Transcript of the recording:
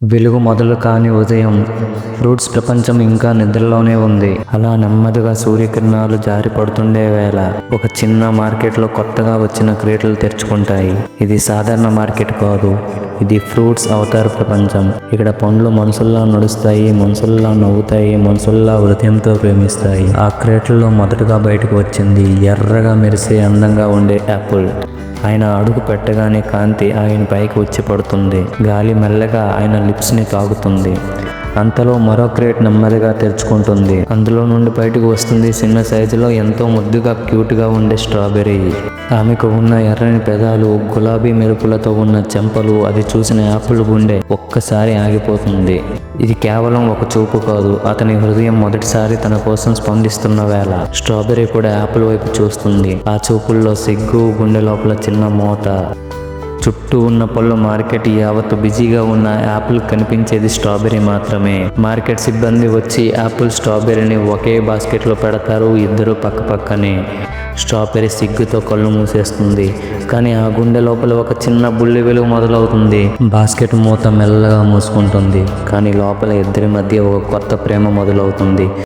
వెలుగు మొదలు కాని ఉదయం. ఫ్రూట్స్ ప్రపంచం ఇంకా నిద్రలోనే ఉంది. అలా నెమ్మదిగా సూర్యకిరణాలు జారి పడుతుండే వేళ ఒక చిన్న మార్కెట్లో కొత్తగా వచ్చిన క్రేట్లు తెరుచుకుంటాయి. ఇది సాధారణ మార్కెట్ కాదు, ఇది ఫ్రూట్స్ అవతార ప్రపంచం. ఇక్కడ పండ్లు మనుషుల్లా నడుస్తాయి, మనుషుల్లా నవ్వుతాయి, మనుషుల్లా హృదయంతో ప్రేమిస్తాయి. ఆ క్రేట్లలో మొదటగా బయటకు వచ్చింది ఎర్రగా మెరిసే అందంగా ఉండే యాపిల్. ఆయన అడుగు పెట్టగానే కాంతి ఆయన పైకి వచ్చి పడుతుంది. గాలి మెల్లగా ఆయన లిప్స్ని తాగుతుంది. అంతలో మరో క్రేట్ నెమ్మదిగా తెరుచుకుంటుంది. అందులో నుండి బయటకు వస్తుంది చిన్న సైజులో ఎంతో ముద్దుగా క్యూట్గా ఉండే స్ట్రాబెర్రీ. ఆమెకు ఉన్న ఎర్రని పెదాలు, గులాబీ మెరుపులతో ఉన్న చెంపలు, అది చూసిన యాపిల్ గుండె ఒక్కసారి ఆగిపోతుంది. ఇది కేవలం ఒక చూపు కాదు, అతని హృదయం మొదటిసారి తన కోసం స్పందిస్తున్న వేళ. స్ట్రాబెర్రీ కూడా యాపిల్ వైపు చూస్తుంది. ఆ చూపుల్లో సిగ్గు, గుండె లోపల చిన్న మోత. చుట్టూ ఉన్న పళ్ళు మార్కెట్ యావత్తు బిజీగా ఉన్న యాపిల్ కనిపించేది స్ట్రాబెర్రీ మాత్రమే. మార్కెట్ సిబ్బంది వచ్చి యాపిల్, స్ట్రాబెర్రీని ఒకే బాస్కెట్లో పెడతారు, ఇద్దరు పక్క పక్కనే. స్ట్రాబెర్రీ సిగ్గుతో కళ్ళు మూసేస్తుంది. కానీ ఆ గుండె లోపల ఒక చిన్న బుల్లి వెలుగు మొదలవుతుంది. బాస్కెట్ మూత మెల్లగా మూసుకుంటుంది. కానీ లోపల ఇద్దరి మధ్య ఒక కొత్త ప్రేమ మొదలవుతుంది.